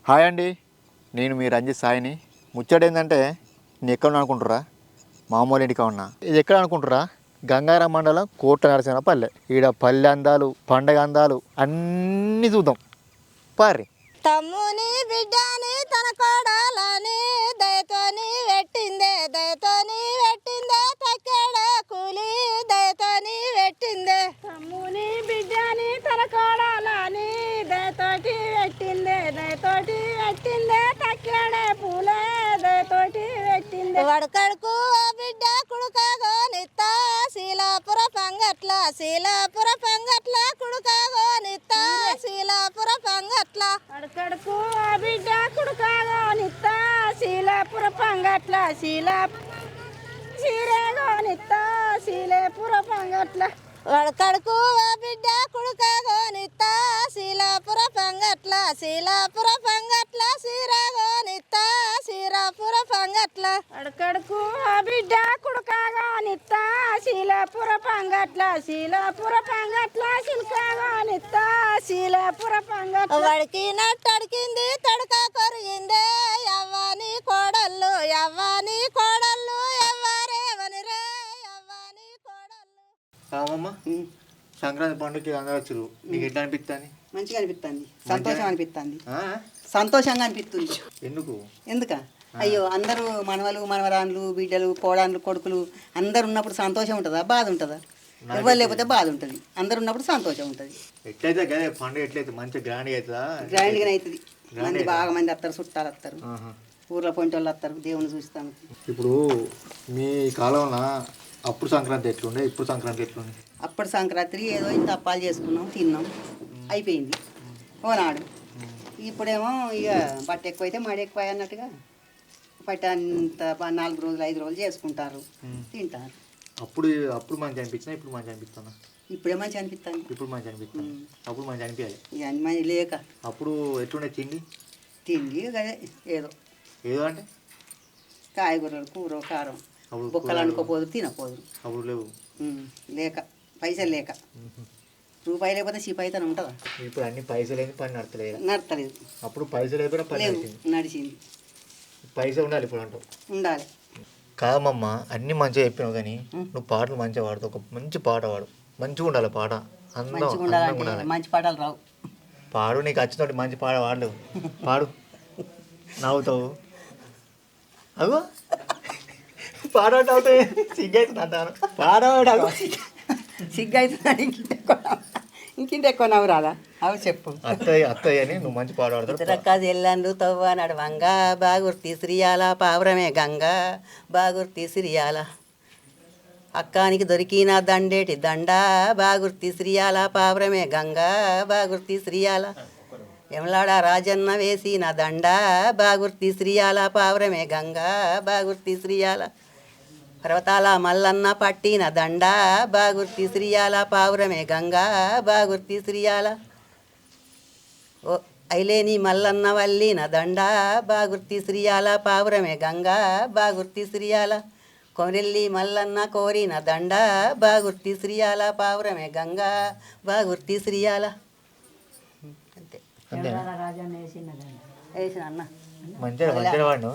Hi అండి, నేను మీ రంజిత్ సాయిని. ముచ్చట ఏంటంటే నేను ఎక్కడ అనుకుంటురా, మామూలు ఇంటికి ఉన్నా. ఇది ఎక్కడ అనుకుంటురా, గంగారం మండలం కోట నరసింహపల్లె. ఈడ పల్లె అందాలు, పండగ అందాలు అన్నీ చూద్దాం పారి. తమ్ముని బిడ్డని తన కోడలని దయతోని పెట్టిందే తక్కెడ కూలి దయతోని పెట్టిందే. తమ్ముని బిడ్డని తన కోడలని దయతోటి పెట్టిందే తక్కెడ పూలే దయతోటి పెట్టిందే. వడకడుకు బిడ్డ కుడుకాగోనిత్తా శీలాపుర పంగట్ల కుడుకాగోనిత్తా శీలాపుర పంగట్ల. అడకడుకు బిడ్డ కుడుకాగోనిత్తా శీలాపుర పంగట్ల శీరేగోనిత్తా శీలేపుర పంగట్ల. వడకడుకు బిడ్డ కుడుకాగోనిత్తా శీలాపుర పంగట్ల శీరేగోనిత్తా శీరాపుర పంగట్ల. అడకడుకు బిడ్డ కుడుకాగోనిత్తా శీలాపుర పంగట్ల శిల్కాగోనిత్తా శీలాపుర పంగట్ల. వాడికి నట్టడికింది తడక కొరిగిందే యవ్వాని కోడళ్ళు ఎవ్వరేవని రే యవ్వాని కోడళ్ళు. అమ్మమ్మ, సంక్రాంతి పండుగకి అందరూ వచ్చారు, నీకు ఎట్లా అనిపిస్తుంది? మంచిగా అనిపిస్తుంది, సంతోషంగా అనిపిస్తుంది. ఎందుక అయ్యో అందరూ మనవలు మనవరాన్లు బిడ్డలు కోడాన్లు కొడుకులు అందరు ఉన్నప్పుడు సంతోషం ఉంటుందా, బాధ ఉంటుందా? ఎవరు లేకపోతే బాధ ఉంటుంది, అందరు ఉన్నప్పుడు సంతోషం ఉంటుంది. ఎట్లయితే కదా పండుగ ఎట్లయితే మంచిగా గ్రాండ్గా అవుతుందా? గ్రాండ్గానే అవుతుంది. మంది బాగా మంది వస్తారు, చుట్టాలు వస్తారు, ఊర్లో పొంటి వాళ్ళు వస్తారు, దేవుని చూస్తాను. ఇప్పుడు మీ కాలంలో అప్పుడు సంక్రాంతి ఎట్లుండే, ఇప్పుడు సంక్రాంతి ఎట్లుండే? అప్పటి సంక్రాంతి ఏదో ఇంత అప్పాలు చేసుకున్నాం, తిన్నాం, అయిపోయింది ఓనాడు. ఇప్పుడేమో ఇక బట్ట ఎక్కువైతే మడి ఎక్కువ అన్నట్టుగా పట్ట అంత 4 రోజులు 5 రోజులు చేసుకుంటారు, తింటారు. అప్పుడు మంచి అనిపించినా ఇప్పుడు మంచి అనిపిస్తున్నా? ఇప్పుడే మంచి అనిపిస్తుంది. ఇప్పుడు మంచి అనిపిస్తుంది, అప్పుడు మంచి అనిపించాలి. ఇవన్నీ మంచి లేక అప్పుడు ఎట్లుండే తిండి అదే ఏదో అంటే కాయగూరలు కూర కారం బొక్కలు అనుకోపోదు, తినపోదు. అప్పుడు లేవు, లేక పైసలు లేక. రూపాయి లేకపోతే సిపాయితో ఉంటుందా? ఇప్పుడు అన్ని పైసలు లేని పని నడతలేదు. అప్పుడు పైసలు లేకపోయినా పని నడిచింది. పైసలు ఉండాలి ఇప్పుడు అంటావు? ఉండాలి. కాదమ్మమ్మ, అన్ని మంచిగా చెప్పినావు కానీ నువ్వు పాటలు మంచిగా పాడుతావు. ఒక మంచి పాట పాడు, మంచిగా ఉండాలి పాట, మంచిగా ఉండాలంటే మంచి పాటలు రావు. పాడు, నీకు వచ్చినట్టు మంచి పాట పాడలేవు, పాడు. నవ్వుతావు, అగో పాడవాడు అవుతాయి, సిగ్గైతుంది అంటాను. పాడవాడు సిగ్గైతున్నాడు, ఇంకింత ఎక్కువ నవ్వు రాదా? అవి చెప్పు. అత్తయ్య అని నువ్వు మంచి పాడవాడు. ఇతరక్క ఎల్లండు తవ్వ నడవంగా బాగుర్తి శ్రీయాల పావురమే గంగా బాగుర్తి శ్రీయాల అక్కానికి దొరికిన దండేటి దండ బాగుర్తి శ్రీయాల పావురమే గంగా బాగుర్తి శ్రీయాల ఎమలాడ రాజన్న వేసిన దండ బాగుర్తి శ్రీయాల పావురమే గంగా బాగుర్తి శ్రీయాల పర్వతాల మల్లన్న పట్టిన దండ బాగుర్తి శ్రీయాల పావురమే గంగా బాగుర్తి శ్రీయాల ఓ ఐలేని మల్లన్న వల్లిన దండ బాగుర్తి శ్రీయాల పావురమే గంగా బాగుర్తి శ్రీయాల కొరెల్లి మల్లన్న కోరిన దండ బాగుర్తి శ్రీయాల పావురమే గంగా బాగుర్తి శ్రీయాల. అంతే. వేసిన అన్న మంచిగా వాడు.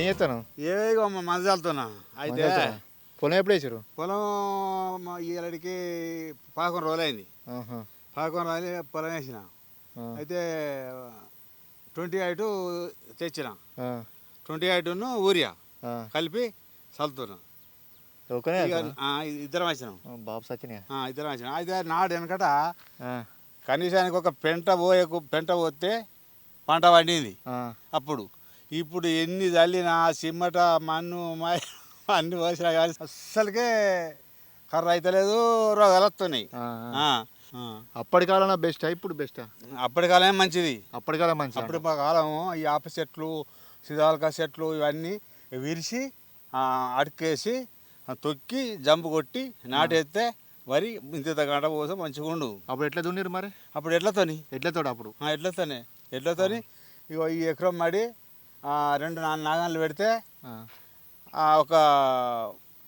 ఏం చేస్తాను? ఏమో మంది వెళ్తున్నా. అయితే పొలం ఎప్పుడు వేసారు? పొలం ఈడికి 11 రోజులు అయింది. 11 రోజులు పొలం వేసిన. అయితే 28 తెచ్చిన, 28 ఊరియా కలిపి చల్లుతున్నా. ఇద్దరం వచ్చినాం. బాబు సచిన ఇద్దరం వచ్చినాం. అయితే నాడు వెనకట కనీసానికి ఒక పెంట పోతే పంట పండింది అప్పుడు. ఇప్పుడు ఎన్ని చల్లినా సిమ్మట మన్ను అన్ని పోసినా కానీ అస్సలకే కర్ర అయితలేదు, రోగాలు వస్తున్నాయి. అప్పటి కాలం బెస్టా ఇప్పుడు బెస్టా? అప్పటి కాలమే మంచిది. అప్పటి కాలం మంచి. అప్పటి కాలం ఈ ఆప చెట్లు సిదాలకా చెట్లు ఇవన్నీ విరిచి అడికేసి తొక్కి జంపు కొట్టి నాటేస్తే వరి ఇంత గంట కోసం మంచిగా ఉండు. అప్పుడు ఎట్లా దున్నిరు మరి? అప్పుడు ఎడ్లతోని ఇగో ఈ ఎకరం మడి 2 నాగన్లు పెడితే ఒక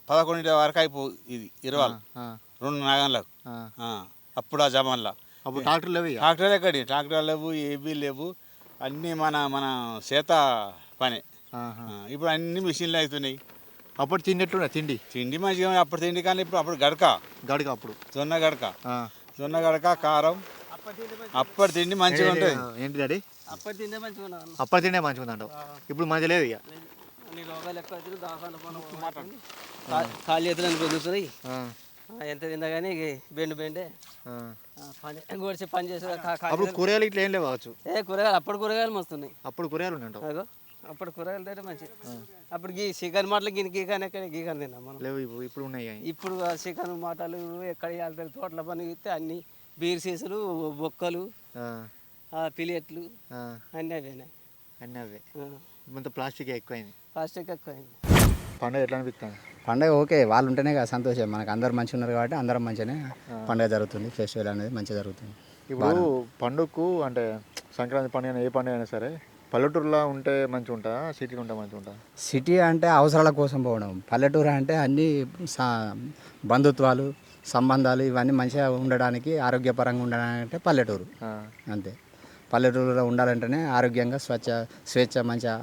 11 వరకు అయిపో ఇది ఇరవాలి ఆ, 2 నాగన్లకు ఆ. అప్పుడు ఆ జమాన్లో అప్పుడు ట్రాక్టర్లు లేవు ఇక. ట్రాక్టర్ ఎక్కడి ట్రాక్టర్ లేవు ఏబీ లేవు అన్నీ మన చేత పనే ఆహా. ఇప్పుడు అన్ని మిషన్లు అవుతున్నాయి. అప్పుడు తిన్నట్టున్నా తిండి తిండి మంచిగా అప్పుడు తిండి కానీ అప్పుడు గడక గడుక అప్పుడు జొన్న గడక ఆ. జొన్న గడక కారం అప్పటి తిండి మంచిగా ఉంటుంది. ఏంటి డాడీ అప్పటి తిండే మంచిగా ఉన్నాను. అప్పటి తిండే మంచిగా ఉందంటావు. ఇప్పుడు మంచి లేదు ఇక. అన్ని రోగాలు ఎక్కువ అవుతుంది, దవాఖాన పోను కాళ్ళు చేతులు అని పొందుతున్నాయి. ఆ, ఎంత తిన్నా కానీ బెండే ఆ. పని గోడిచి పని చేసి అప్పుడు కూరగాయలు ఇట్లా ఏం లేవు కావచ్చు. కూరగాయలు అప్పుడు కూరగాయలు మస్తున్నాయి. అప్పుడు కూరగాయలు ఉన్నాయంటావు. అదో అప్పుడు కూరగాయలు తింటే మంచి. అప్పుడు చికెన్ మాటలు గీకాన్ ఎక్కడ గీకాన్ తిన్నాం మనం. లేవు ఇప్పుడు ఉన్నాయి అవి. ఇప్పుడు చికెన్ మాటలు ఎక్కడ వెళ్తారు తోటల పని ఇస్తే అన్ని బీర్ సీసులు బొక్కలు ఆ, పిలియట్లు ఆ. అన్నీ అవేనాయి. అన్నీ అవే ఇంత ప్లాస్టిక్ ఎక్కువైంది. ప్లాస్టిక్ ఎక్కువైంది. పండుగ ఎట్లా అనిపిస్తుంది? పండగ ఓకే, వాళ్ళు ఉంటేనే కదా సంతోషం. మనకు అందరు మంచిగా ఉన్నారు కాబట్టి అందరం మంచిగానే పండుగ జరుగుతుంది. ఫెస్టివల్ అనేది మంచిగా జరుగుతుంది. ఇప్పుడు పండుగకు అంటే సంక్రాంతి పండుగ ఏ పండుగ అయినా సరే పల్లెటూరులో ఉంటే మంచిగా ఉంటుందా, సిటీలో ఉంటే మంచిగా ఉంటుందా? సిటీ అంటే అవసరాల కోసం పోవడం, పల్లెటూరు అంటే అన్ని బంధుత్వాలు సంబంధాలు ఇవన్నీ మంచిగా ఉండడానికి, ఆరోగ్యపరంగా ఉండడానికి అంటే పల్లెటూరు అంతే. పల్లెటూరులో ఉండాలంటేనే ఆరోగ్యంగా స్వేచ్ఛ మంచిగా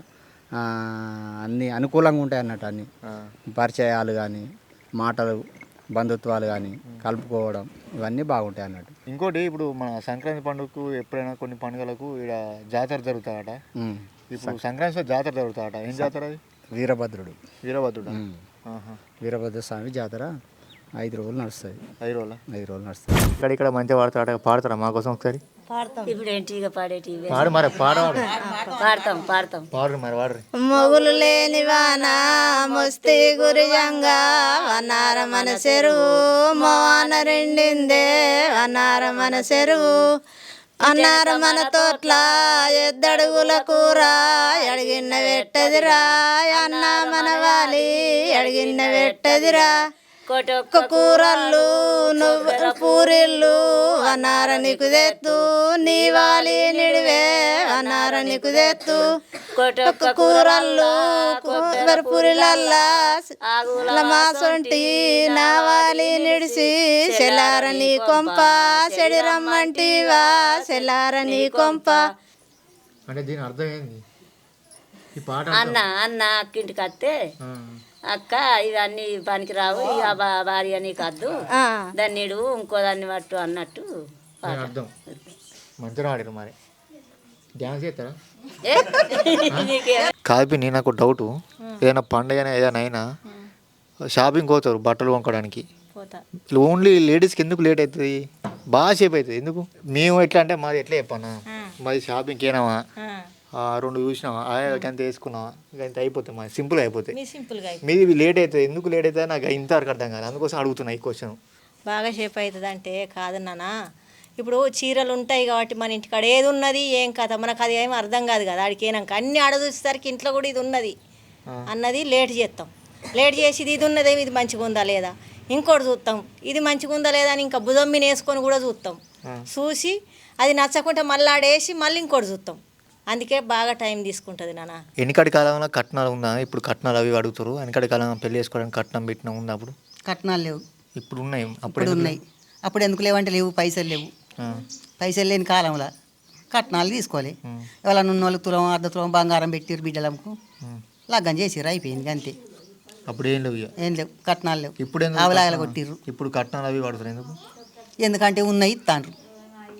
అన్నీ అనుకూలంగా ఉంటాయి అన్నట్టు. అన్ని పరిచయాలు కానీ మాటలు బంధుత్వాలు కానీ కలుపుకోవడం ఇవన్నీ బాగుంటాయి అన్నట్టు. ఇంకోటి ఇప్పుడు మన సంక్రాంతి పండుగకు ఎప్పుడైనా కొన్ని పండుగలకు ఇక్కడ జాతర జరుగుతాయట. ఇప్పుడు సంక్రాంతిలో జాతర జరుగుతాయట. ఏం జాతర అది? వీరభద్రుడు. వీరభద్రుడు. వీరభద్ర స్వామి జాతర 5 రోజులు నడుస్తుంది. 5 రోజుల 5 రోజులు నడుస్తుంది. ఇక్కడ మంచిగా పాడతాడ. పాడతారా మా కోసం ఒకసారి? ఇప్పుడు ఏంటి ఇక పాడేటి పాడు మరి, పాడవాడు. పాడతాం పాడు మరి, వాడరు. మొగులు లేని వాన ముస్తి గురిజంగా అన్నార మన చెరువు మోన రెండిందే అన్నార మన చెరువు అన్నార మన తోట్ల ఎద్దడుగుల కూర అడిగిన పెట్టదిరా అన్న మన వాలి అడిగిన పెట్టదిరా కొట్టొక్క కూరళ్ళు నువ్వు పూరిళ్ళు అన్నార నీకు తెత్తు నీ వాలి నిడివే అన్నార నీకు తెత్తు కొట్టొక్క కూరళ్ళు కొబ్బరి పూరిలల్లా మాసొంటి నా వాలి నిడిసి సెలార నీ కొంప చెడి రమ్మంటివా సెలార నీ కొంప. అంటే దీని అర్థం ఏంది ఈ పాట? అన్న అక్కింటికి వస్తే అక్క ఇవన్నీ పనికి రావు, ఇక భార్య నీకు వద్దు, దాన్ని నిడువు ఇంకో దాన్ని పట్టు అన్నట్టు దీని అర్థం. మంచిగా ఆడారు మరి. డ్యాన్స్ చేస్తారా? కాదు నేను నాకు డౌట్, ఏదైనా పండుగ ఏదైనా అయినా షాపింగ్ పోతారు బట్టలు కొనుక్కోవడానికి. ఓన్లీ లేడీస్కి ఎందుకు లేట్ అవుతుంది? బాగా సేపు అవుతుంది ఎందుకు? మేము ఎట్లా అంటే మాది ఎట్లా చెప్పానా, మాది షాపింగ్కి అయినామా 2 చూసినావా అంత వేసుకున్నావా ఇంత అయిపోతుంది, మాది సింపుల్ అయిపోతుంది. మీది లేట్ అవుతుంది. ఎందుకు లేట్ అవుతుంది నాకు ఇంతవరకు అర్థం కాదు. అందుకోసం అడుగుతున్నా ఈ క్వశ్చన్. బాగా షేప్ అవుతుంది అంటే కాదు నాన్న, ఇప్పుడు చీరలు ఉంటాయి కాబట్టి మన ఇంటికాడ ఏది ఉన్నది ఏం కథ మనకు అది ఏం అర్థం కాదు కదా. ఆడికి ఏనాక అన్ని ఆడదూసేసరికి ఇంట్లో కూడా ఇది ఉన్నది అన్నది లేట్ చేస్తాం. లేట్ చేసి ఇది ఉన్నదేమి ఇది మంచిగా ఉందా లేదా ఇంకోటి చూస్తాం, ఇది మంచిగా ఉందా లేదా అని ఇంకా భుజం మీద వేసుకొని కూడా చూస్తాం. చూసి అది నచ్చకుంటే మళ్ళీ ఆడేసి మళ్ళీ ఇంకోటి చూస్తాం. అందుకే బాగా టైం తీసుకుంటుంది నాన్న. వెనకటి కాలంలో కట్నాలు ఉందా? ఇప్పుడు కట్నాలు అవి అడుగుతారు. వెనకటి కాలంలో పెళ్లి చేసుకోవడానికి కట్నం పెట్టినా ఉందా? అప్పుడు కట్నాలు లేవు, ఇప్పుడు ఉన్నాయి. అప్పుడు ఉన్నాయి. అప్పుడు ఎందుకు లేవంటే లేవు, పైసలు లేవు. పైసలు లేని కాలంలో కట్నాలు తీసుకోవాలి. ఎవరన్నా ఉన్న వాళ్ళు తులం అర్ధ తులం బంగారం పెట్టిరు బిడ్డలకు లగ్గం చేసిర్రు, అయిపోయింది అంతే. అప్పుడు ఏం లేవు, ఏం లేవు, కట్నాలు లేవు. ఇప్పుడు ఆవులాగల కొట్టిర్రు. ఇప్పుడు కట్నాలు అవి పడుతారు ఎందుకు? ఎందుకంటే ఉన్నాయి ఇస్తాండ్రు,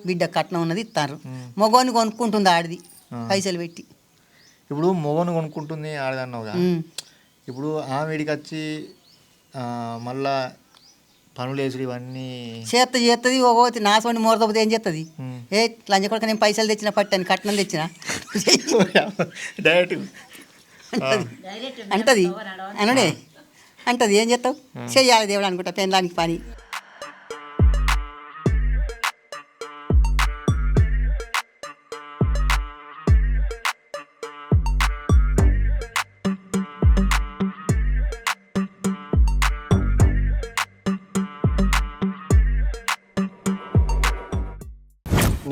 బిడ్డ కట్నం ఉన్నది ఇస్తాండ్రు. మగోని కొనుక్కుంటుంది ఆడిది పైసలు పెట్టి. ఇప్పుడు మొగను కొనుక్కుంటుంది ఆడదన్నావుగా, ఇప్పుడు ఆమె వీడికి వచ్చి మళ్ళా పనులు వేసుడు ఇవన్నీ చేస్తుంది. ఒకటి నాసోని మోరదపోతే ఏం చేస్తుంది? ఏ లంచ కొడుకు నేను పైసలు తెచ్చిన పట్టాను కట్నం తెచ్చిన డైరెక్ట్ అంటది అనడే అంటది. ఏం చేస్తావు? చెయ్యాలి దేవుడు అనుకుంటా పెనడానికి పని.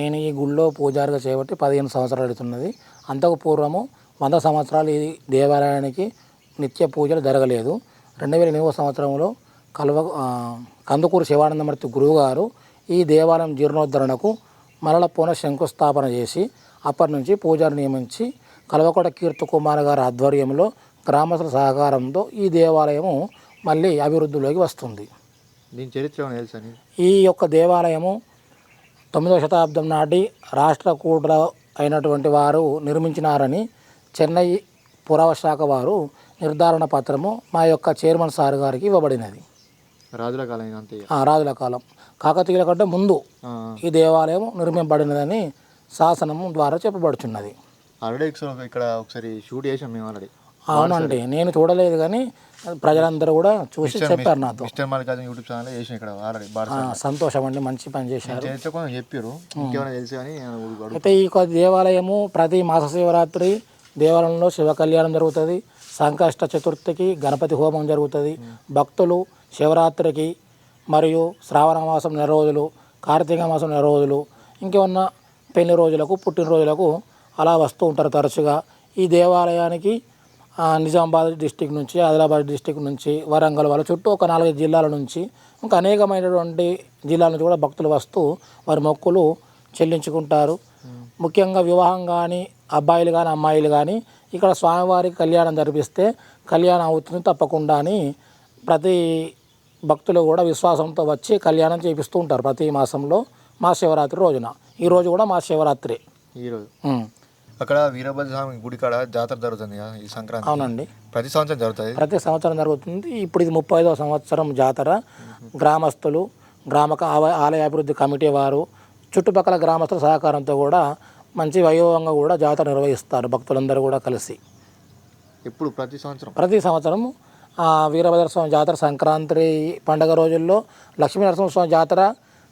నేను ఈ గుళ్ళో పూజారిగా చేయబట్టి 15 సంవత్సరాలు అవుతున్నది. అంతకు పూర్వము 100 సంవత్సరాలు ఈ దేవాలయానికి నిత్య పూజలు జరగలేదు. 2008వ సంవత్సరంలో కందుకూరు శివానందమూర్తి గురువు గారు ఈ దేవాలయం జీర్ణోద్ధరణకు మరల పునః శంకుస్థాపన చేసి అప్పటి నుంచి పూజారి నియమించి కల్వకోట కీర్తికుమార్ గారి ఆధ్వర్యంలో గ్రామస్తుల సహకారంతో ఈ దేవాలయము మళ్ళీ అభివృద్ధిలోకి వస్తుంది. దీని చరిత్ర ఏమైనా తెలుసా నీకు? ఈ యొక్క దేవాలయము 9వ శతాబ్దం నాటి రాష్ట్రకూటుల అయినటువంటి వారు నిర్మించినారని చెన్నై పురావశాఖ వారు నిర్ధారణ పత్రము మా యొక్క చైర్మన్ సార్ గారికి ఇవ్వబడినది. రాజుల కాలం అంతే. రాజుల కాలం కాకతీయుల కంటే ముందు ఈ దేవాలయం నిర్మింపబడినదని శాసనము ద్వారా చెప్పబడుచున్నది. ఆల్రెడీ ఇక్కడ ఒకసారి షూట్ చేసాం మేము ఆల్రెడీ. అవునండి, నేను చూడలేదు కానీ ప్రజలందరూ కూడా చూసి చెప్పారు నాతో. మిస్టర్ మల్లికార్జున యూట్యూబ్ ఛానల్ చేసిన ఇక్కడ ఆల్రెడీ. సంతోషం అండి, మంచి పని చేశారు. చరిత్ర కొంచెం చెప్పారు, ఇంకేమైనా తెలుసు కానీ. అయితే ఈ దేవాలయము ప్రతి మాస శివరాత్రి దేవాలయంలో శివ కళ్యాణం జరుగుతుంది. సంకష్ట చతుర్థికి గణపతి హోమం జరుగుతుంది. భక్తులు శివరాత్రికి మరియు శ్రావణ మాసం నెల రోజులు, కార్తీక మాసం నెల రోజులు, ఇంకేమన్నా పెళ్లి రోజులకు పుట్టినరోజులకు అలా వస్తూ ఉంటారు తరచుగా. ఈ దేవాలయానికి నిజామాబాద్ డిస్టిక్ నుంచి, ఆదిలాబాద్ డిస్టిక్ నుంచి, వరంగల్ వాళ్ళ చుట్టూ ఒక 4 జిల్లాల నుంచి, ఇంకా అనేకమైనటువంటి జిల్లాల నుంచి కూడా భక్తులు వస్తూ వారి మొక్కులు చెల్లించుకుంటారు. ముఖ్యంగా వివాహం కానీ అబ్బాయిలు కానీ అమ్మాయిలు కానీ ఇక్కడ స్వామివారికి కళ్యాణం జరిపిస్తే కళ్యాణం అవుతుంది తప్పకుండా అని ప్రతి భక్తులు కూడా విశ్వాసంతో వచ్చి కళ్యాణం చేపిస్తూ ఉంటారు ప్రతి మాసంలో మహాశివరాత్రి రోజున. ఈరోజు కూడా మహాశివరాత్రి. ఈరోజు అక్కడ వీరభద్ర స్వామి గుడి కాడ జాతర జరుగుతుంది కదా ఈ సంక్రాంతి. అవునండి, ప్రతి సంవత్సరం జరుగుతుంది. ప్రతి సంవత్సరం జరుగుతుంది. ఇప్పుడు ఇది 35వ సంవత్సరం జాతర. గ్రామస్తులు, ఆలయ అభివృద్ధి కమిటీ వారు, చుట్టుపక్కల గ్రామస్తుల సహకారంతో కూడా మంచి వైభవంగా కూడా జాతర నిర్వహిస్తారు భక్తులందరూ కూడా కలిసి. ఇప్పుడు ప్రతి సంవత్సరం వీరభద్ర స్వామి జాతర సంక్రాంతి పండుగ రోజుల్లో, లక్ష్మీ నరసింహస్వామి జాతర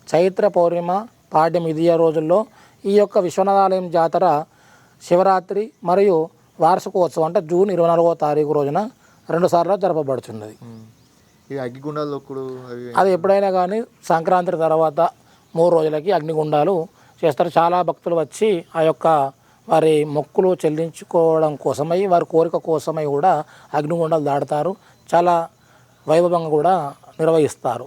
చైత్ర పౌర్ణిమ పాడ్యం ఇదియ రోజుల్లో, ఈ యొక్క విశ్వనాథాలయం జాతర శివరాత్రి మరియు వార్షికోత్సవం అంటే జూన్ 24వ తారీఖు రోజున 2 సార్లు జరపబడుతున్నది. అగ్నిగుండాలు అది ఎప్పుడైనా కానీ సంక్రాంతి తర్వాత 3 రోజులకి అగ్నిగుండాలు చేస్తారు. చాలా భక్తులు వచ్చి ఆ యొక్క వారి మొక్కులు చెల్లించుకోవడం కోసమై, వారి కోరిక కోసమై కూడా అగ్నిగుండాలు దాటుతారు. చాలా వైభవంగా కూడా నిర్వహిస్తారు.